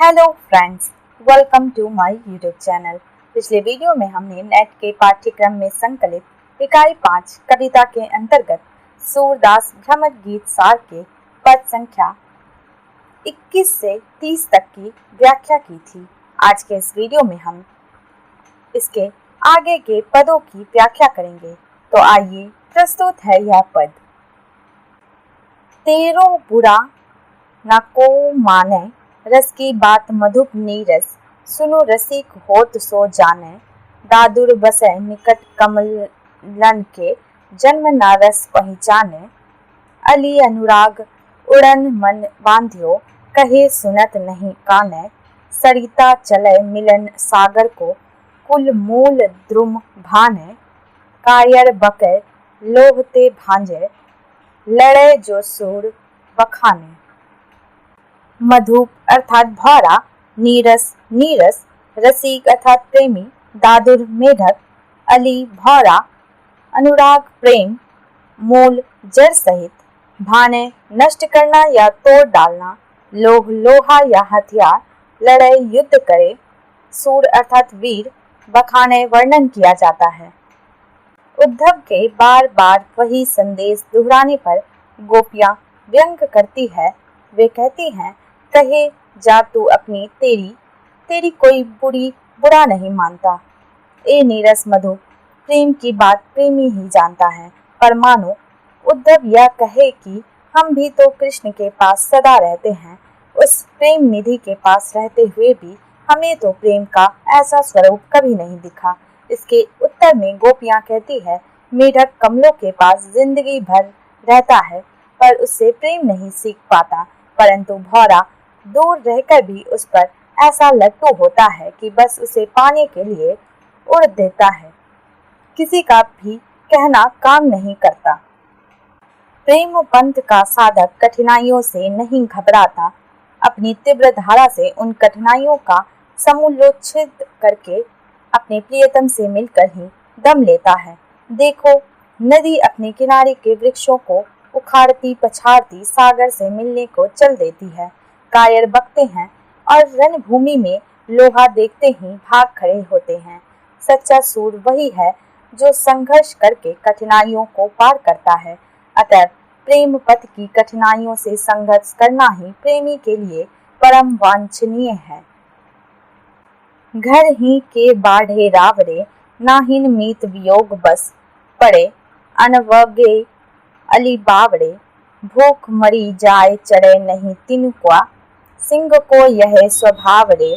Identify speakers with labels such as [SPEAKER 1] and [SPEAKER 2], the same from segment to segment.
[SPEAKER 1] Hello friends, welcome to my YouTube channel. पिछले video में हमने नेट के पाठ्यक्रम में संकलित इकाई 5 कविता के अंतर्गत सूरदास भ्रमर गीत सार के पद संख्या 21 से 30 तक की व्याख्या की थी। आज के इस वीडियो में हम इसके आगे के पदों की व्याख्या करेंगे। तो आइए, प्रस्तुत है यह पद। तेरो बुरा न को माने, रस की बात मधुप नीरस, सुनो रसिक होत सो जाने, दादुर बसे निकट कमलन के, जन्म न रस पहचाने, अली अनुराग उड़न मन बांध्यो, कहे सुनत नहीं काने, सरिता चले मिलन सागर को, कुल मूल द्रुम भाने, कायर बके लोभते भांजे, लड़े जो सूर बखाने। मधुप अर्थात भौरा, नीरस नीरस, रसिक अर्थात प्रेमी, दादुर मेढक, अली भौरा, अनुराग प्रेम, मूल जड़ सहित, भाने नष्ट करना या तोड़ डालना, लोह लोहा या हथियार, लड़ाई युद्ध करे, सूर अर्थात वीर, बखाने वर्णन किया जाता है। उद्धव के बार बार वही संदेश दोहराने पर गोपियां व्यंग करती है। वे कहती हैं, कहे जा तू अपनी तेरी कोई बुरा नहीं मानता। ए नीरस मधु, प्रेम की बात प्रेमी ही जानता है। पर मानो उद्धव यह कहे कि हम भी तो कृष्ण के पास सदा रहते हैं, उस प्रेम निधि के पास रहते हुए भी हमें तो प्रेम का ऐसा स्वरूप कभी नहीं दिखा। इसके उत्तर में गोपियां कहती है, मेढक कमलों के पास जिंदगी भर रहता है पर उससे प्रेम नहीं सीख पाता, परंतु भौरा दूर रहकर भी उस पर ऐसा लट्टू होता है कि बस उसे पाने के लिए उड़ देता है, किसी का भी कहना काम नहीं करता। प्रेम पंथ का साधक कठिनाइयों से नहीं घबराता, अपनी तीव्र धारा से उन कठिनाइयों का समूलोच्छेद करके अपने प्रियतम से मिलकर ही दम लेता है। देखो, नदी अपने किनारे के वृक्षों को उखाड़ती पछाड़ती सागर से मिलने को चल देती है। कायर बकते हैं और रणभूमि में लोहा देखते ही भाग खड़े होते हैं। सच्चा सूर वही है जो संघर्ष करके कठिनाइयों को पार करता है। अतः प्रेम पथ की कठिनाइयों से संघर्ष करना ही प्रेमी के लिए परम वांछनीय है। घर ही के बाढ़े रावरे, नाहिन मीत वियोग बस पड़े, अनवगे अली बावड़े, भूख मरी जाए चढ़े नहीं तिनका, सिंह को यह स्वभाव रे,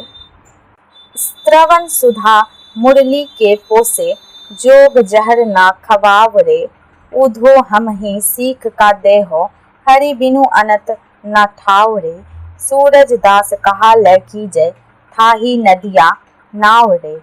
[SPEAKER 1] स्त्रवन सुधा मुरली के पोसे, जोग जहर ना खवाव रे, उधो हम ही सीख का देहो, हरि बिनु अनत न ठाव रे, सूरज दास कहा ल कीजय, थाही नदिया नाव रे।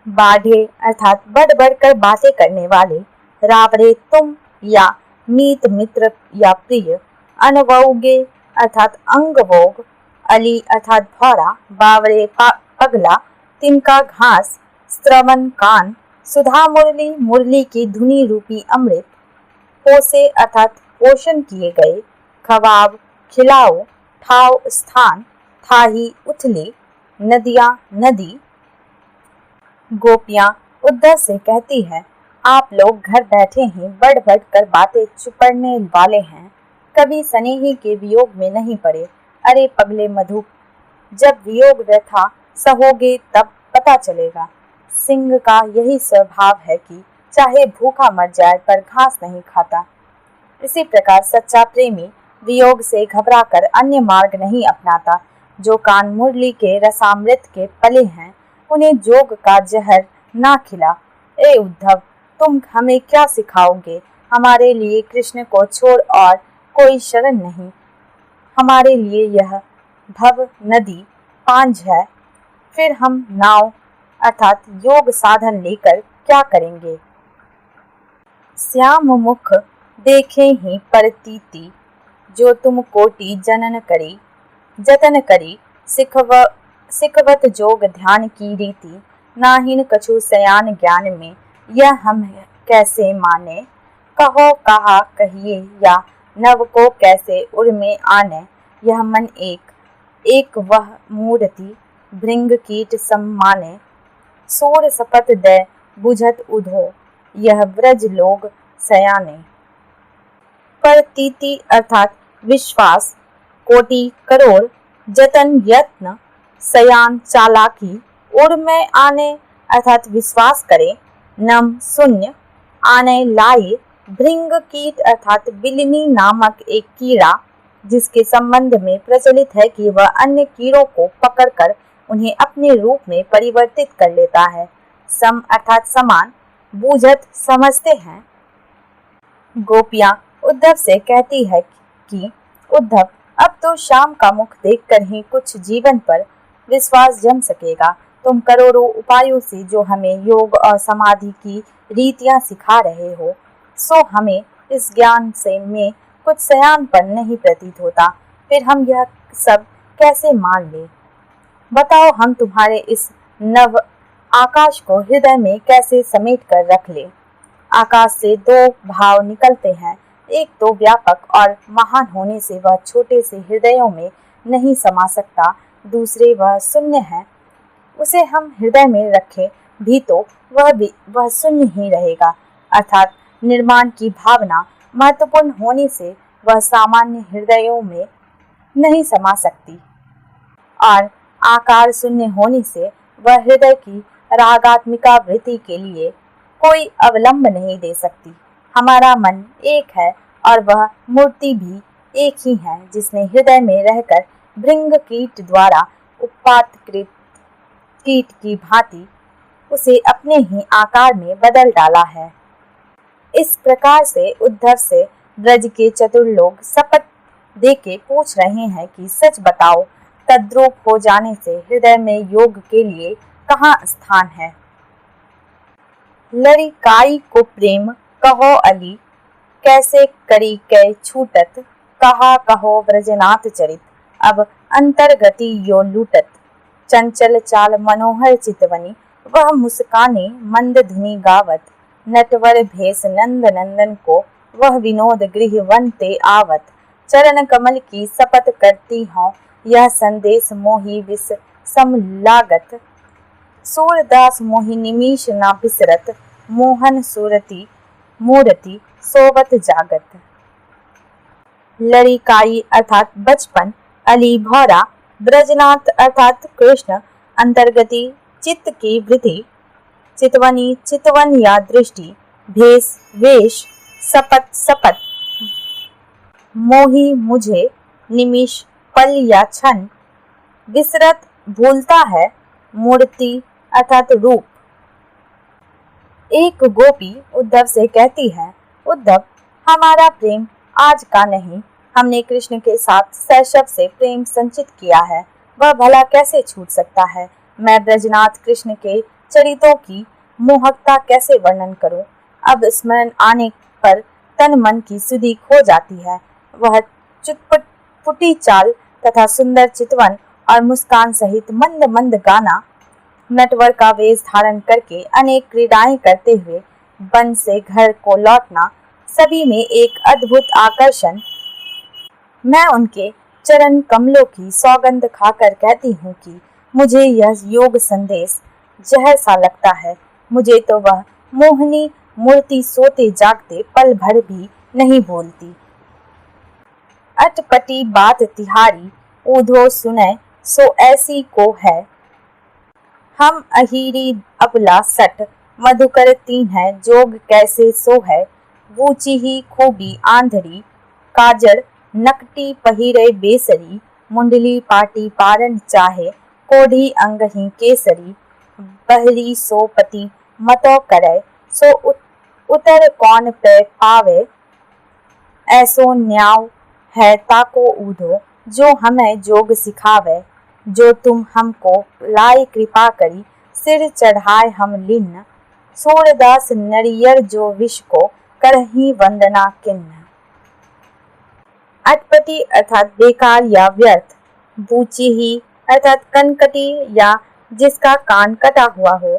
[SPEAKER 1] बाढ़े अर्थात बढ़ बढ़कर बातें करने वाले, रावरे तुम या मीत मित्र या प्रिय, अनवोगे अर्थात अंगभोग, अली अर्थात भौरा, बावरे पगला, तिनका घास, श्रवण कान, सुधा मुरली मुरली की धुनी रूपी अमृत, पोसे अर्थात पोषण किए गए, खवाब खिलाओ, ठाव स्थान, थाही उथली, नदियां नदी। गोपियां उद्धव से कहती है, आप लोग घर बैठे ही बढ़ बढ़ कर बातें चुपड़ने वाले हैं, कभी स्नेही के वियोग में नहीं पड़े। अरे पगले मधु, जब वियोग व्यथा सहोगे तब पता चलेगा। सिंह का यही स्वभाव है कि चाहे भूखा मर जाए पर घास नहीं खाता। इसी प्रकार सच्चा प्रेमी वियोग से घबराकर अन्य मार्ग नहीं अपनाता। जो कान मुरली के रसामृत के पले हैं, उन्हें जोग का जहर ना खिला। ए उद्धव, तुम हमें क्या सिखाओगे? हमारे लिए कृष्ण को छोड़ और कोई शरण नहीं। हमारे लिए यह भव नदी पांझ है, फिर हम नाव अर्थात योग साधन लेकर क्या करेंगे? श्याम मुख देखे ही परतीति, जो तुम कोटि जनन करी, जतन करी, सिखवत जोग ध्यान की रीति, नाहिन कछु सयान ज्ञान में, यह हम कैसे माने, कहो कहा कहिए या नव को कैसे उर में आने, यह मन एक एक वह मूर्ति भृंग कीट सम्माने, सोर सपत दे बुझत उधो, यह ब्रज लोग सयाने। पर तीति अर्थात विश्वास, कोटि करोड़ जतन यत्न, सयान चालाकी, उड़ में आने अर्थात विश्वास करे, नम शून्य, आने लाए, भृंग कीट अर्थात बिल्ली नामक एक कीड़ा, जिसके संबंध में प्रचलित है कि वह अन्य कीड़ों को पकड़कर उन्हें अपने रूप में परिवर्तित कर लेता है। सम अर्थात समान, बूझत समझते हैं। गोपियां उद्धव से कहती है कि उद्धव, अब तो शाम का मुख देखकर ही कुछ जीवन पर विश्वास जम सकेगा। तुम करोड़ों उपायों से जो हमें योग और समाधि की रीतियां सिखा रहे हो, सो हमें इस ज्ञान से में कुछ सयानपन नहीं प्रतीत होता। फिर हम यह सब कैसे मान ले? बताओ, हम तुम्हारे इस नव आकाश को हृदय में कैसे समेट कर रख ले? आकाश से दो भाव निकलते हैं, एक तो व्यापक और महान होने से वह छोटे से हृदयों में नहीं समा सकता, दूसरे वह शून्य है। उसे हम हृदय में रखें भी तो वह शून्य ही रहेगा, अर्थात निर्माण की भावना महत्वपूर्ण होने से वह सामान्य हृदयों में नहीं समा सकती, और आकार शून्य होने से वह हृदय की रागात्मिका वृत्ति के लिए कोई अवलंब नहीं दे सकती। हमारा मन एक है और वह मूर्ति भी एक ही है, जिसने हृदय में रहकर भृंग कीट द्वारा उत्पातकृत कीट की भांति उसे अपने ही आकार में बदल डाला है। इस प्रकार से उद्धव से ब्रज के चतुर लोग शपथ देके पूछ रहे हैं कि सच बताओ, तद्रूप हो जाने से हृदय में योग के लिए कहाँ स्थान है? लड़िकाई को प्रेम कहो अली, कैसे करी कै छूटत, कहा कहो ब्रजनाथ चरित, अब अंतर्गति यो लूटत, चंचल चाल मनोहर चितवनी, वह मुस्काने मंद धुनी गावत, नटवर भेष नंद नंदन को, वह विनोद गृह वन ते आवत, चरण कमल की शपथ करती हूँ, यह संदेश मोहि विष सम लागत, सूरदास मोहि निमीश ना बिसरत, मोहन सूरती मूर्ति सोवत जागत। लड़िकाई अर्थात बचपन, अली भौरा, ब्रजनाथ अर्थात कृष्ण, अंतर्गति चित्त की वृद्धि, चितवनी चितवन या दृष्टि, भेष वेश, शपथ शपथ, मोहि मुझे, निमिष पल या क्षण, बिसरत भूलता है, मूर्ति अर्थात रूप। एक गोपी उद्धव से कहती है, उद्धव, हमारा प्रेम आज का नहीं, हमने कृष्ण के साथ शैशव से प्रेम संचित किया है, वह भला कैसे छूट सकता है? मैं ब्रजनाथ कृष्ण के चरितों की मोहकता कैसे वर्णन करूं? अब स्मरण आने पर तन मन की सुधि खो जाती है। वह चुटपुटी चाल तथा सुंदर चितवन और मुस्कान सहित मंद मंद गाना, नटवर का वेश धारण करके अनेक क्रीड़ाएं करते हुए वन से घर को लौटना, सभी में एक अद्भुत आकर्षण। मैं उनके चरण कमलों की सौगंध खाकर कहती हूँ कि मुझे यह योग संदेश जहर सा लगता है। मुझे तो वह मोहनी मूर्ति सोते जागते पल भर भी नहीं भूलती। अटपटी बात तिहारी, ऊधो सुने सो ऐसी को है, हम अहीरी अबला सट, मधुकर तीन है जोग कैसे सो है, वूची ही खूबी आंधरी, काजर नकटी पहिरे बेसरी, मुंडली पाटी पारन चाहे, कोढ़ी अंग ही केसरी, बहरी सो पति मतो करे, सो उतर कौन पे पावे, ऐसो न्याव है ताको ऊधो, जो हमें जोग सिखावे, जो तुम हमको लाई कृपा करी, सिर चढ़ाए हम लिन्न, सूरदास नरियर जो विष को करही वंदना किन्न। अटपटी अर्थात बेकार या व्यर्थ, बूची ही अर्थात कनकटी या जिसका कान कटा हुआ हो,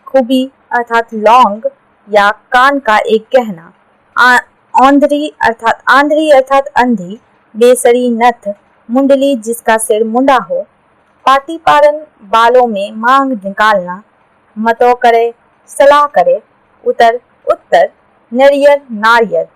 [SPEAKER 1] खूबी अर्थात लौंग या कान का एक गहना, आंधरी अर्थात अंधी, बेसरी नथ मुंडली जिसका सिर मुंडा हो, पाटी पारन बालों में मांग निकालना, मतों करे सलाह करे, उतर उत्तर, नरियर नारियर।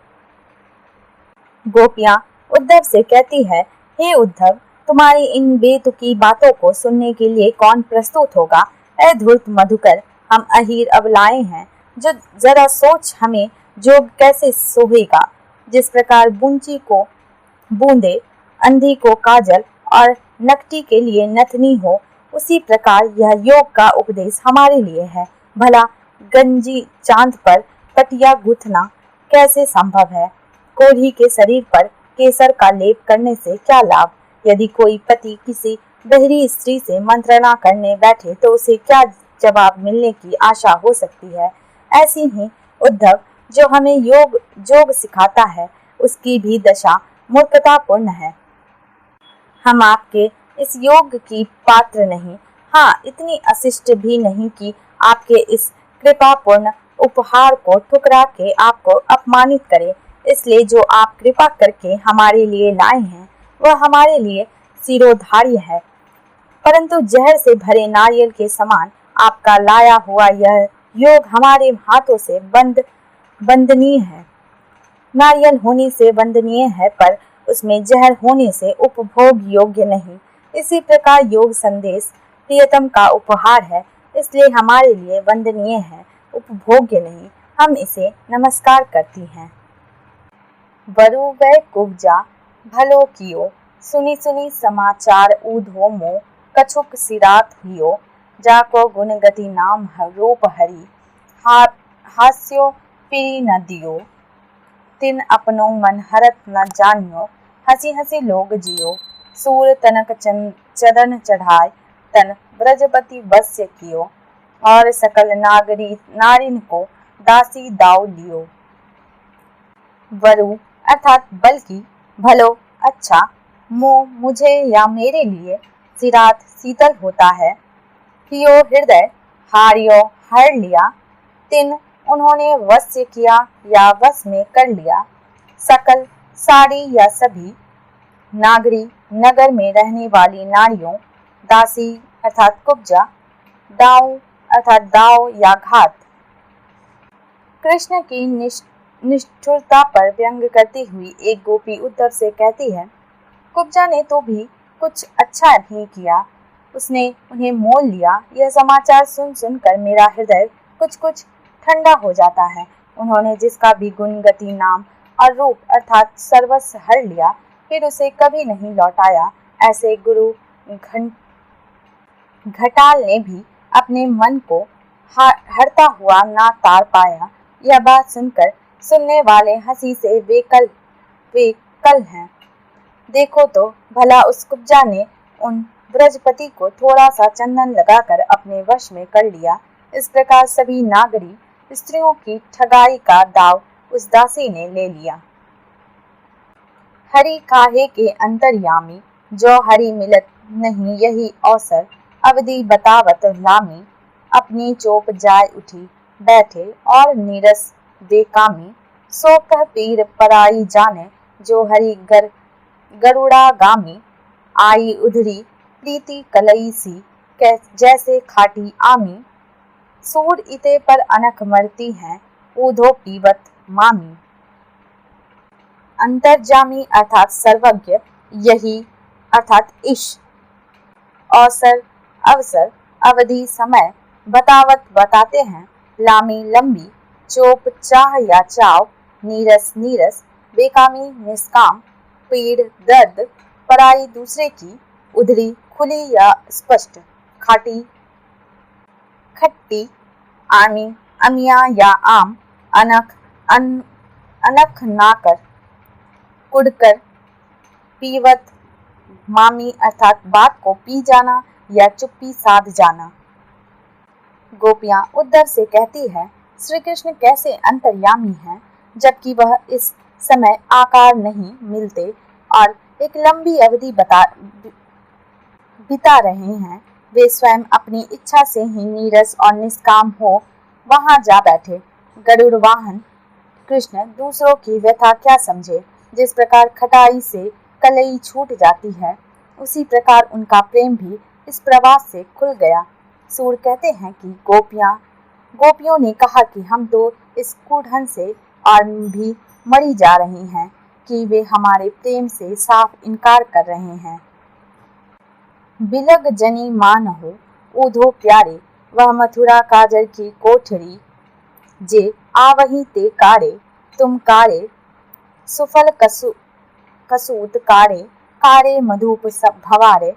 [SPEAKER 1] गोपियां उद्धव से कहती है, हे उद्धव, तुम्हारी इन बेतुकी बातों को सुनने के लिए कौन प्रस्तुत होगा। ऐ धूर्त मधुकर, हम अहीर अबलाएं हैं, जो जरा सोच हमें जोग कैसे सोहेगा। जिस प्रकार बूंची को बूंदे, अंधी को काजल और नकटी के लिए नथनी हो, उसी प्रकार यह योग का उपदेश हमारे लिए है। भला गंजी चांद पर पटिया गूंथना कैसे संभव है। कोढ़ी के शरीर पर केसर का लेप करने से क्या लाभ। यदि कोई पति किसी बहरी स्त्री से मंत्रणा करने बैठे तो उसे क्या जवाब मिलने की आशा हो सकती है। ऐसी ही उद्धव जो हमें योग जोग सिखाता है, उसकी भी दशा मूर्खतापूर्ण है। हम आपके इस योग की पात्र नहीं, हाँ इतनी अशिष्ट भी नहीं कि आपके इस कृपापूर्ण उपहार को ठुकरा के आपको अपमानित करें। इसलिए जो आप कृपा करके हमारे लिए लाए हैं वह हमारे लिए सिरोधार्य है, परंतु जहर से भरे नारियल के समान आपका लाया हुआ यह योग हमारे हाथों से बंदनीय है। नारियल होने से वंदनीय है, पर उसमें जहर होने से उपभोग योग्य नहीं। इसी प्रकार योग संदेश प्रियतम का उपहार है, इसलिए हमारे लिए वंदनीय है, उपभोग्य नहीं। हम इसे नमस्कार करती हैं। वरु वै कुब्जा भलो कियो, सुनी सुनी समाचार ऊधो मो, कछुक सिरात हियो, जाको गुण गति नाम रूप हरि, हास्यो फिरी न दियो, तिन अपनो मन हरत न जानियो, हंसी हंसी लोग जियो, सूर तनक चरण चढ़ाए, तन ब्रजपति वश्य कियो, और सकल नारिन को दासी दाव लियो। वरु अर्थात बल्कि, भलो अच्छा, मुझे या मेरे लिए, सिरात शीतल होता है, हियो हृदय, हारियो हर लिया, तिन उन्होंने वश्य किया या वश में कर लिया, सकल सारी या सभी, नागरी नगर में रहने वाली नारियों, दासी अर्थात कुब्जा, दाव अर्थात दाव या घात। कृष्ण की निष्ठुरता पर व्यंग करती हुई एक गोपी उद्धव से कहती है, कुब्जा ने तो भी कुछ अच्छा नहीं किया, उसने उन्हें मोल लिया। यह समाचार सुन सुनकर मेरा हृदय कुछ कुछ ठंडा हो जाता है। उन्होंने जिसका भी गुण गति नाम और रूप अर्थात सर्वस्व हर लिया, फिर उसे कभी नहीं लौटाया। ऐसे गुरु घटाल ने भी अपने मन को हरता हुआ ना तार पाया। यह बात सुनकर सुनने वाले हंसी से वे कल हैं। देखो तो भला उस कुब्जा ने उन ब्रजपति को थोड़ा सा चंदन लगाकर अपने वश में कर लिया। इस प्रकार सभी नागरी स्त्रियों की ठगाई का दाव उस दासी ने ले लिया। हरि काहे के अंतर्यामी, जो हरि मिलत नहीं यही अवसर, अवधि बतावत लामी, अपनी चोप जाय उठी बैठे और नीरस बेकामी, सो कह पीर पराई जाने, जो हरि गरुड़ा गामी, आई उधरी प्रीति कलई सी, जैसे खाटी आमी, सूर इते पर अनख मरती हैं, ऊधो पीवत मामी। अंतर्जामी अर्थात सर्वज्ञ, यही अर्थात ईश, अवसर अवसर, अवधि समय, बतावत बताते हैं, लामी लंबी, चोप चाह या चाव, नीरस नीरस, बेकामी निष्काम, पीड़ दर्द, पराई दूसरे की, उधरी खुली या स्पष्ट, खाटी खट्टी, आमी अमिया या आम, अनख अनख नाकर, कुड़कर, पीवत मामी अर्थात बात को पी जाना या चुप्पी साध जाना। गोपियां उद्धव से कहती है, श्री कृष्ण कैसे अंतर्यामी हैं, जबकि वह इस समय आकार नहीं मिलते और एक लंबी अवधि बिता रहे हैं। वे स्वयं अपनी इच्छा से ही नीरस और निष्काम हो वहां जा बैठे। गरुड़ वाहन कृष्ण दूसरों की व्यथा क्या समझे। जिस प्रकार खटाई से कलई छूट जाती है, उसी प्रकार उनका प्रेम भी इस प्रवास से खुल गया। सूर कहते हैं कि गोपियों ने कहा कि हम तो इस कूढ़न से और भी मरी जा रही हैं कि वे हमारे प्रेम से साफ इनकार कर रहे हैं। बिलग जनी मान हो ऊधो प्यारे, वह मथुरा काजर की कोठरी, जे आवही ते कारे, तुम कारे सुफल कसूत कारे, कारे मधुप सब भवारे,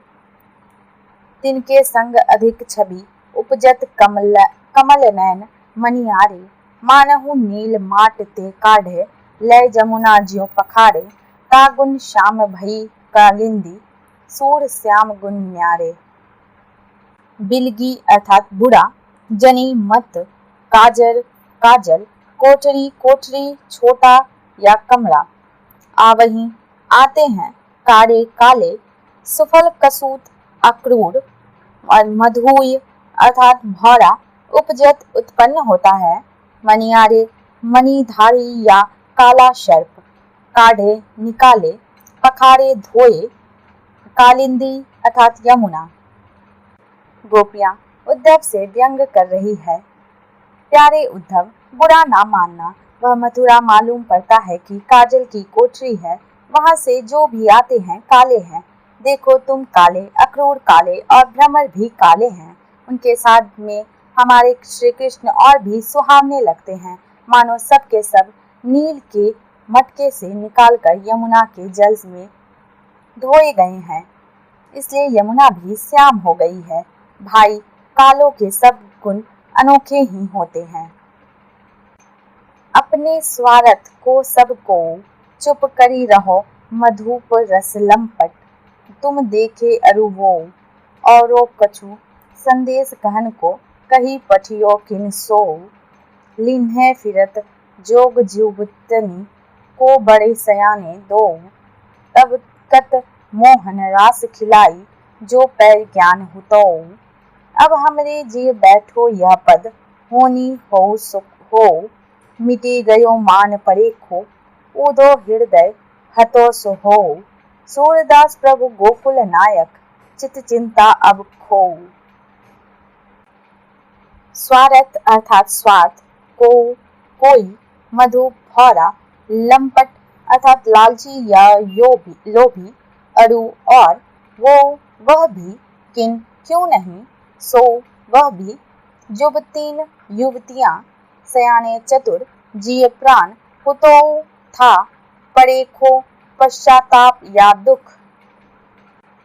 [SPEAKER 1] तिनके संग अधिक छवि उपजत कमल नैन मनियारे, मानहु नील माट ते काढ़े, लय जमुना ज्यों पखारे, तागुन श्याम भई कालिंदी, सूर श्याम गुण न्यारे। बिलगी अर्थात बुरा, जनी मत, काजल कोठरी छोटा या कमरा, आवही आते हैं, कारे काले, सुफल कसूत अक्रूर, और मधुय अर्थात भौरा, उपजत उत्पन्न होता है, मनियारे मणिधारी या काला सर्प, काढ़े निकाले, पखारे धोए, कालिंदी अर्थात यमुना। गोपियां उद्धव से व्यंग कर रही है। प्यारे उद्धव, बुरा ना मानना, वह मथुरा मालूम पड़ता है कि काजल की कोठरी है, वहां से जो भी आते हैं काले हैं। देखो तुम काले, अक्रूर काले और भ्रमर भी काले हैं। उनके साथ में हमारे श्री कृष्ण और भी सुहावने लगते हैं, मानो सब के सब नील के मटके से निकालकर यमुना के जल में धोए गए हैं, इसलिए यमुना भी श्याम हो गई है। भाई, कालों के सब गुण अनोखे ही होते हैं। अपने स्वार्थ को सबको चुप करी रहो, मधुप रस लंपट, तुम देखे अरु वो, औरो कछु संदेश कहन को, कही पठियो किन सो, लिन्हे फिरत जोग जुबतनी, को बड़े सयाने दो, तब कत मोहन रास खिलाई, जो पैर ज्ञान हुतो, अब हमरे जी बैठो यह पद, होनी हो सुख हो, मिटे गयो मान परेखो, ऊधो हृदय हतो सो हो, सूरदास प्रभु गोकुल नायक, चित चिंता अब खो। स्वार्थ अर्थात स्वार्थ, कोई, मधु भौरा, लंपट अर्थात लालची या लोभी, अरु और, वो वह भी, किन क्यों नहीं, सो वह भी, जुबतीन युवतियां, सयाने चतुर, जिय प्राण, हुतो था, परेखो पश्चाताप या दुख।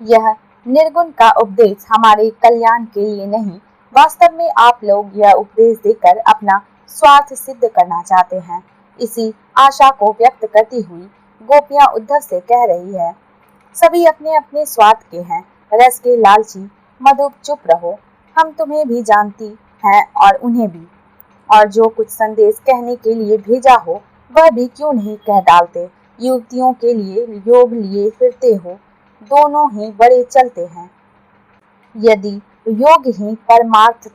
[SPEAKER 1] यह निर्गुण का उपदेश हमारे कल्याण के लिए नहीं, वास्तव में आप लोग यह उपदेश देकर अपना स्वार्थ सिद्ध करना चाहते हैं। इसी आशा को व्यक्त करती हुई गोपियां उद्धव से कह रही है, सभी अपने अपने स्वार्थ के हैं, रस के लालची, मधु चुप रहो, हम तुम्हें भी जानती हैं और उन्हें भी, और जो कुछ संदेश कहने के लिए भेजा हो वह भी क्यों नहीं कह डालते। युवतियों के लिए योग लिए फिरते हो, दोनों ही बड़े चलते हैं। यदि योग ही परमार्थ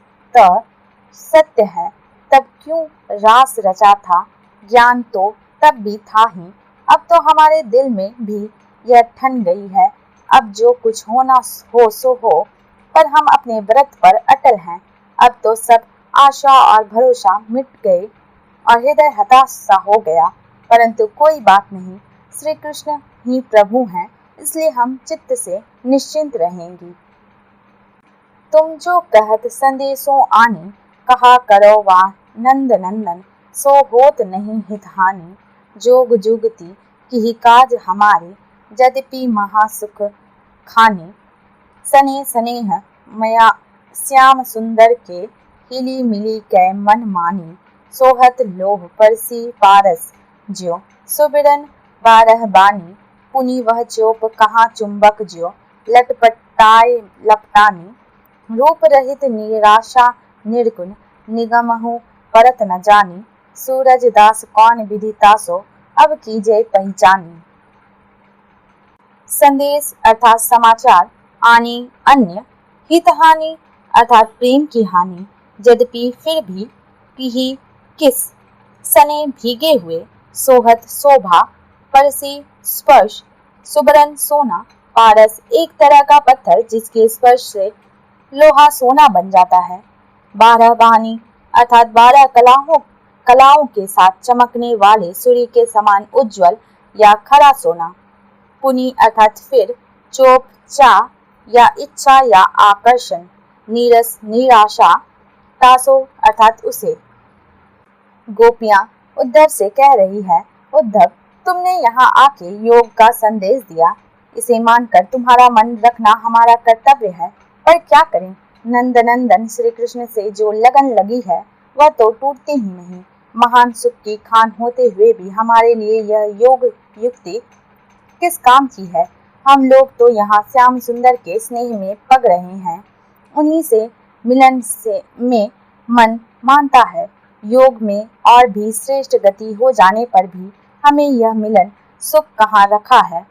[SPEAKER 1] सत्य है, तब क्यों रास रचा था, ज्ञान तो तब भी था ही, अब तो हमारे दिल में भी यह ठन गई है, अब जो कुछ होना हो सो हो, पर हम अपने व्रत पर अटल हैं। अब तो सब आशा और भरोसा मिट गए और हृदय हताश सा हो गया, परंतु कोई बात नहीं, श्री कृष्ण ही प्रभु हैं, इसलिए हम चित्त से निश्चिंत रहेंगी। तुम जो कहत संदेशों आनी, कहा करो वा नंद नंदन, सो होत नहीं हितहानि, जोग जुगति की काज हमारे, यद्यपि महासुख खाने, सने स्नेह मया श्याम सुंदर के, हिली मिली कै मन मानी, सोहत लोभ परसी पारस, ज्यो सुबिरन बारह बानी, पुनि वह चोप कहाँ चुंबक ज्यो, लटपटाए लपटानी, रूप रहित निराशा निर्गुण, निगमहु परत न जानी, सूरज दास कौन विदिता सो, अब कीजे पहचानी। संदेश अर्थात समाचार, आनी अन्य, हितहानि अर्थात प्रेम की हानि, यद्यपि फिर भी, पिही किस, सने भीगे हुए, सोहत शोभा, परसी स्पर्श, सुबरन सोना। पारस एक तरह का पत्थर जिसके स्पर्श से लोहा सोना बन जाता है। 12 वाहनी अर्थात 12 कलाओं के साथ चमकने वाले सूर्य के समान उज्जवल या खरा सोना। पुनी अर्थात फिर, चोप चा या इच्छा या आकर्षण, नीरस निराशा, तासो अर्थात उसे। गोपियां उद्धव से कह रही है, उद्धव तुमने यहाँ आके योग का संदेश दिया, इसे मानकर तुम्हारा मन रखना हमारा कर्तव्य है, पर क्या करें, नंदनंदन श्री कृष्ण से जो लगन लगी है वह तो टूटती ही नहीं। महान सुख की खान होते हुए भी हमारे लिए यह योग युक्ति किस काम की है। हम लोग तो यहाँ श्याम सुंदर के स्नेह में पग रहे हैं, उन्हीं से मिलन से में मन मानता है। योग में और भी श्रेष्ठ गति हो जाने पर भी हमें यह मिलन सुख कहाँ रखा है।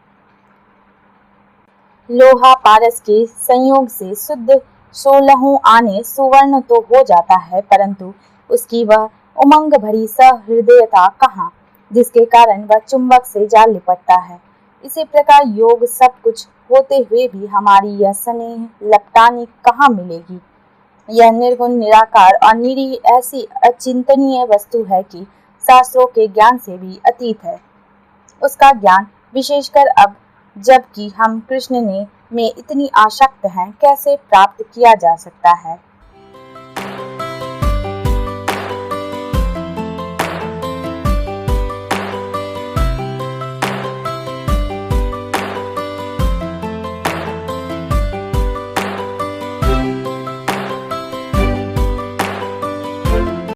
[SPEAKER 1] लोहा पारस के संयोग से शुद्ध 16 आने सुवर्ण तो हो जाता है, परंतु उसकी वह उमंग भरी सहृदयता कहाँ, जिसके कारण वह चुंबक से जा लिपटता है। इसी प्रकार योग सब कुछ होते हुए भी हमारी यह स्नेह लपटानी कहाँ मिलेगी। यह निर्गुण निराकार और निरीह ऐसी अचिंतनीय वस्तु है कि शास्त्रों के ज्ञान से भी अतीत है। उसका ज्ञान विशेषकर अब जबकि हम कृष्ण में इतनी आसक्त हैं, कैसे प्राप्त किया जा सकता है।